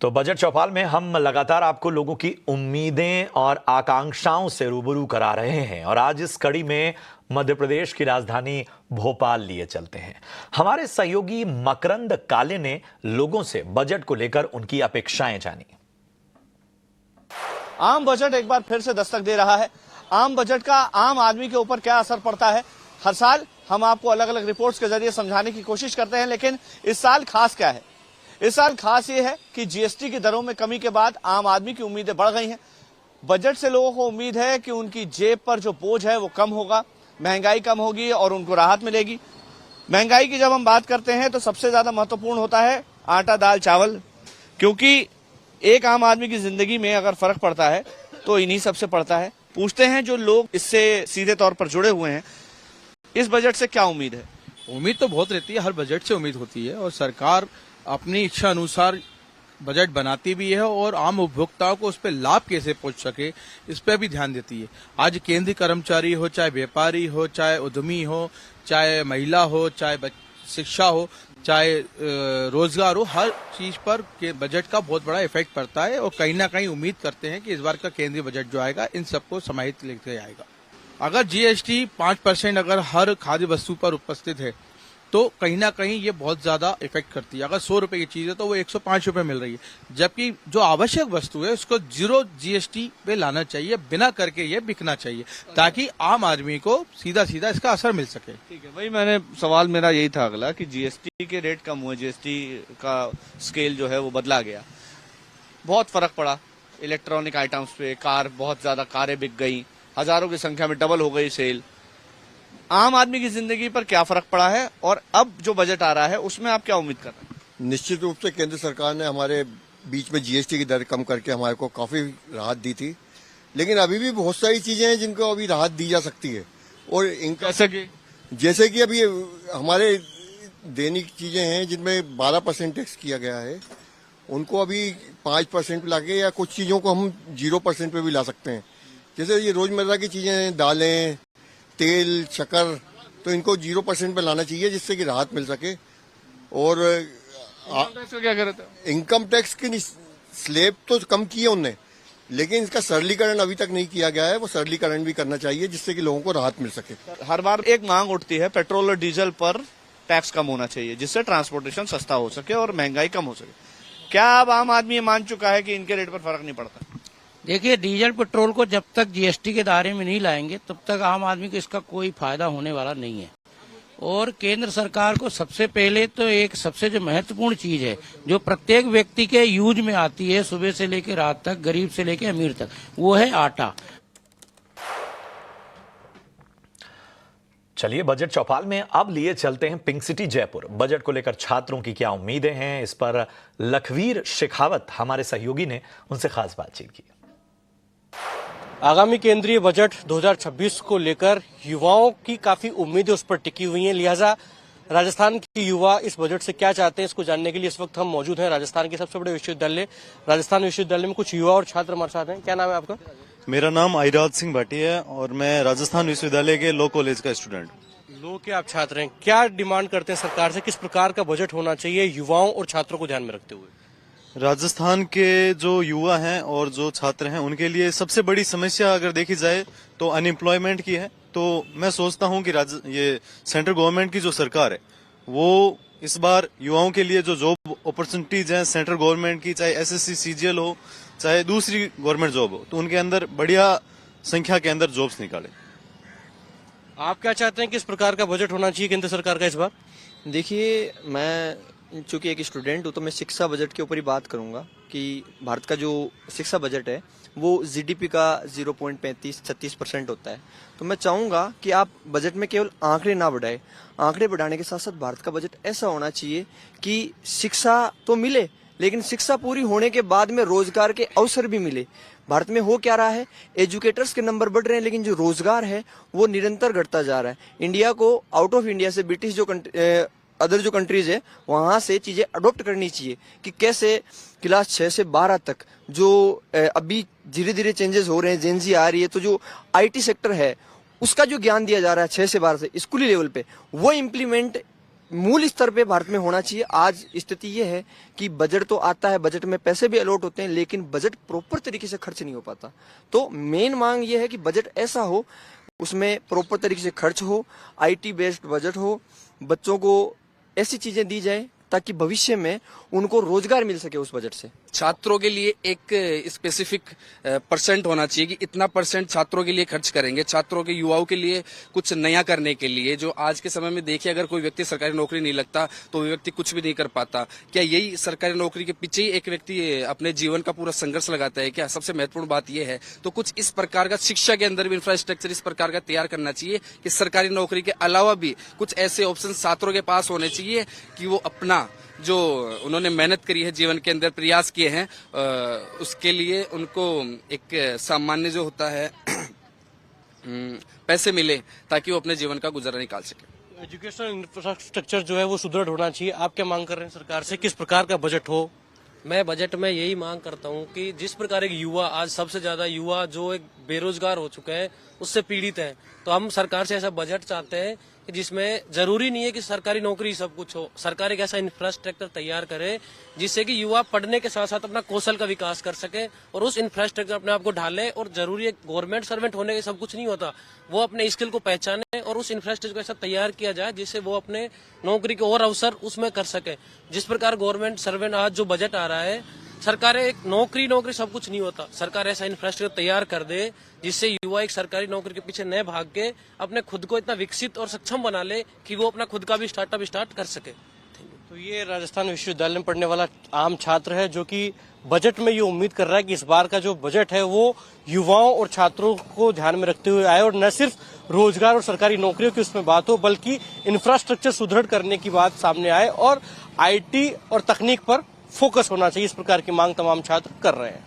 तो बजट चौपाल में हम लगातार आपको लोगों की उम्मीदें और आकांक्षाओं से रूबरू करा रहे हैं और आज इस कड़ी में मध्य प्रदेश की राजधानी भोपाल लिए चलते हैं। हमारे सहयोगी मकरंद काले ने लोगों से बजट को लेकर उनकी अपेक्षाएं जानी। आम बजट एक बार फिर से दस्तक दे रहा है। आम बजट का आम आदमी के ऊपर क्या असर पड़ता है, हर साल हम आपको अलग अलग रिपोर्ट्स के जरिए समझाने की कोशिश करते हैं, लेकिन इस साल खास क्या है? इस साल खास ये है कि जीएसटी की दरों में कमी के बाद आम आदमी की उम्मीदें बढ़ गई हैं। बजट से लोगों को उम्मीद है कि उनकी जेब पर जो बोझ है वो कम होगा, महंगाई कम होगी और उनको राहत मिलेगी। महंगाई की जब हम बात करते हैं तो सबसे ज्यादा महत्वपूर्ण होता है आटा, दाल, चावल, क्योंकि एक आम आदमी की जिंदगी में अगर फर्क पड़ता है तो इन्हीं सबसे पड़ता है। पूछते हैं जो लोग इससे सीधे तौर पर जुड़े हुए हैं, इस बजट से क्या उम्मीद है? उम्मीद तो बहुत रहती है, हर बजट से उम्मीद होती है और सरकार अपनी इच्छा अनुसार बजट बनाती भी है और आम उपभोक्ताओं को उस पर लाभ कैसे पहुंच सके इस पर भी ध्यान देती है। आज केंद्रीय कर्मचारी हो, चाहे व्यापारी हो, चाहे उद्यमी हो, चाहे महिला हो, चाहे शिक्षा हो, चाहे रोजगार हो, हर चीज पर बजट का बहुत बड़ा इफेक्ट पड़ता है और कहीं ना कहीं उम्मीद करते हैं कि इस बार का केंद्रीय बजट जो आएगा इन सबको समाहित लेके आएगा। अगर जीएसटी 5% अगर हर खाद्य वस्तु पर उपस्थित है तो कहीं ना कहीं ये बहुत ज्यादा इफेक्ट करती है। अगर 100 रुपए की चीज है तो वो 105 रुपए मिल रही है, जबकि जो आवश्यक वस्तु है उसको 0 जीएसटी पे लाना चाहिए, बिना करके ये बिकना चाहिए ताकि आम आदमी को सीधा सीधा इसका असर मिल सके। ठीक है भाई, मैंने सवाल मेरा यही था अगला कि जीएसटी के रेट कम हुए, जीएसटी का स्केल जो है वो बदला गया, बहुत फर्क पड़ा इलेक्ट्रॉनिक आइटम्स पे। बहुत ज्यादा कारें बिक गई, हजारों की संख्या में डबल हो गई सेल। आम आदमी की जिंदगी पर क्या फर्क पड़ा है और अब जो बजट आ रहा है उसमें आप क्या उम्मीद कर रहे हैं? निश्चित रूप से केंद्र सरकार ने हमारे बीच में जीएसटी की दर कम करके हमारे को काफी राहत दी थी, लेकिन अभी भी बहुत सारी चीजें हैं जिनको अभी राहत दी जा सकती है। और इनका जैसे कि अभी हमारे दैनिक चीजें हैं जिनमें 12% टैक्स किया गया है, उनको अभी 5% लाके या कुछ चीजों को हम 0% पे भी ला सकते हैं। जैसे ये रोजमर्रा की चीजें, दालें, तेल, शक्कर, तो इनको 0% पे लाना चाहिए जिससे कि राहत मिल सके। और क्या कर रहे थे? इनकम टैक्स की स्लैब तो कम की है उनने, लेकिन इसका सरलीकरण अभी तक नहीं किया गया है। वो सरलीकरण भी करना चाहिए जिससे कि लोगों को राहत मिल सके। हर बार एक मांग उठती है पेट्रोल और डीजल पर टैक्स कम होना चाहिए जिससे ट्रांसपोर्टेशन सस्ता हो सके और महंगाई कम हो सके। क्या अब आम आदमी ये मान चुका है कि इनके रेट पर फर्क नहीं पड़ता? देखिए, डीजल पेट्रोल को जब तक जीएसटी के दायरे में नहीं लाएंगे तब तक आम आदमी को इसका कोई फायदा होने वाला नहीं है। और केंद्र सरकार को सबसे पहले तो एक सबसे जो महत्वपूर्ण चीज है जो प्रत्येक व्यक्ति के यूज में आती है सुबह से लेकर रात तक, गरीब से लेकर अमीर तक, वो है आटा। चलिए बजट चौपाल में अब लिए चलते हैं पिंक सिटी जयपुर। बजट को लेकर छात्रों की क्या उम्मीदें हैं, इस पर लखवीर शेखावत हमारे सहयोगी ने उनसे खास बातचीत की। आगामी केंद्रीय बजट 2026 को लेकर युवाओं की काफी उम्मीदें उस पर टिकी हुई हैं, लिहाजा राजस्थान के युवा इस बजट से क्या चाहते हैं इसको जानने के लिए इस वक्त हम मौजूद हैं राजस्थान के सबसे बड़े विश्वविद्यालय राजस्थान विश्वविद्यालय में। कुछ युवा और छात्र हमारे साथ हैं। क्या नाम है आपका? मेरा नाम आईराज सिंह भाटी है और मैं राजस्थान विश्वविद्यालय के लॉ कॉलेज का स्टूडेंट। लॉ के आप छात्र हैं, क्या डिमांड करते हैं सरकार से, किस प्रकार का बजट होना चाहिए युवाओं और छात्रों को ध्यान में रखते हुए? राजस्थान के जो युवा हैं और जो छात्र हैं उनके लिए सबसे बड़ी समस्या अगर देखी जाए तो अनएम्प्लॉयमेंट की है। तो मैं सोचता हूं कि ये सेंट्रल गवर्नमेंट की जो सरकार है वो इस बार युवाओं के लिए जो जॉब अपॉर्चुनिटीज हैं सेंट्रल गवर्नमेंट की, चाहे एसएससी सीजीएल हो चाहे दूसरी गवर्नमेंट जॉब हो, तो उनके अंदर बढ़िया संख्या के अंदर जॉब्स निकाले। आप क्या चाहते हैं किस प्रकार का बजट होना चाहिए केंद्र सरकार का इस बार? देखिए, मैं चूंकि एक स्टूडेंट हूँ तो मैं शिक्षा बजट के ऊपर ही बात करूंगा कि भारत का जो शिक्षा बजट है वो जीडीपी का 0.35-36% होता है। तो मैं चाहूंगा कि आप बजट में केवल आंकड़े ना बढ़ाए, आंकड़े बढ़ाने के साथ साथ भारत का बजट ऐसा होना चाहिए कि शिक्षा तो मिले लेकिन शिक्षा पूरी होने के बाद में रोजगार के अवसर भी मिले। भारत में हो क्या रहा है, एजुकेटर्स के नंबर बढ़ रहे हैं लेकिन जो रोजगार है वो निरंतर घटता जा रहा है। इंडिया को आउट ऑफ इंडिया से ब्रिटिश जो अदर जो कंट्रीज है वहां से चीजें अडॉप्ट करनी चाहिए कि कैसे क्लास 6 से 12 तक जो अभी धीरे धीरे चेंजेस हो रहे हैं, जेनजी आ रही है, तो जो आईटी सेक्टर है उसका जो ज्ञान दिया जा रहा है 6 से 12 से स्कूली लेवल पे वो इम्प्लीमेंट मूल स्तर पे भारत में होना चाहिए। आज स्थिति ये है कि बजट तो आता है, बजट में पैसे भी अलॉट होते हैं, लेकिन बजट प्रॉपर तरीके से खर्च नहीं हो पाता। तो मेन मांग ये है कि बजट ऐसा हो, उसमें प्रॉपर तरीके से खर्च हो, आईटी बेस्ड बजट हो, बच्चों को ऐसी चीजें दी जाए ताकि भविष्य में उनको रोजगार मिल सके उस बजट से। छात्रों के लिए एक स्पेसिफिक परसेंट होना चाहिए कि इतना परसेंट छात्रों के लिए खर्च करेंगे, छात्रों के युवाओं के लिए कुछ नया करने के लिए। जो आज के समय में देखिए, अगर कोई व्यक्ति सरकारी नौकरी नहीं लगता तो वो व्यक्ति कुछ भी नहीं कर पाता। क्या यही सरकारी नौकरी के पीछे ही एक व्यक्ति अपने जीवन का पूरा संघर्ष लगाता है क्या? सबसे महत्वपूर्ण बात यह है। तो कुछ इस प्रकार का शिक्षा के अंदर भी इंफ्रास्ट्रक्चर इस प्रकार का तैयार करना चाहिए कि सरकारी नौकरी के अलावा भी कुछ ऐसे ऑप्शन छात्रों के पास होने चाहिए कि वो अपना जो उन्होंने मेहनत करी है, जीवन के अंदर प्रयास किए हैं, उसके लिए उनको एक सामान्य जो होता है पैसे मिले ताकि वो अपने जीवन का गुजारा निकाल सके। एजुकेशनल इंफ्रास्ट्रक्चर जो है वो सुदृढ़ होना चाहिए। आप क्या मांग कर रहे हैं सरकार से, किस प्रकार का बजट हो? मैं बजट में यही मांग करता हूं कि जिस प्रकार एक युवा, आज सबसे ज्यादा युवा जो एक बेरोजगार हो चुके हैं, उससे पीड़ित है, तो हम सरकार से ऐसा बजट चाहते हैं कि जिसमें जरूरी नहीं है कि सरकारी नौकरी सब कुछ हो। सरकार एक ऐसा इंफ्रास्ट्रक्चर तैयार करे जिससे कि युवा पढ़ने के साथ साथ अपना कौशल का विकास कर सके और उस इंफ्रास्ट्रक्चर अपने आप को ढाले। और जरूरी है गवर्नमेंट सर्वेंट होने के सब कुछ नहीं होता, वो अपने स्किल को पहचाने और उस इंफ्रास्ट्रक्चर को ऐसा तैयार किया जाए जिससे वो अपने नौकरी के और अवसर उसमें कर सके। जिस प्रकार गवर्नमेंट सर्वेंट आज जो बजट आ रहा है, सरकार एक नौकरी सब कुछ नहीं होता, सरकार ऐसा इंफ्रास्ट्रक्चर तैयार कर दे जिससे युवा एक सरकारी नौकरी के पीछे न भाग के अपने खुद को इतना विकसित और सक्षम बना ले कि वो अपना खुद का भी स्टार्टअप स्टार्ट कर सके। तो ये राजस्थान विश्वविद्यालय में पढ़ने वाला आम छात्र है जो कि बजट में ये उम्मीद कर रहा है कि इस बार का जो बजट है वो युवाओं और छात्रों को ध्यान में रखते हुए आए और न सिर्फ रोजगार और सरकारी नौकरियों की उसमें बात हो, बल्कि इंफ्रास्ट्रक्चर सुदृढ़ करने की बात सामने आए और आईटी और तकनीक पर फोकस होना चाहिए। इस प्रकार की मांग तमाम छात्र कर रहे हैं।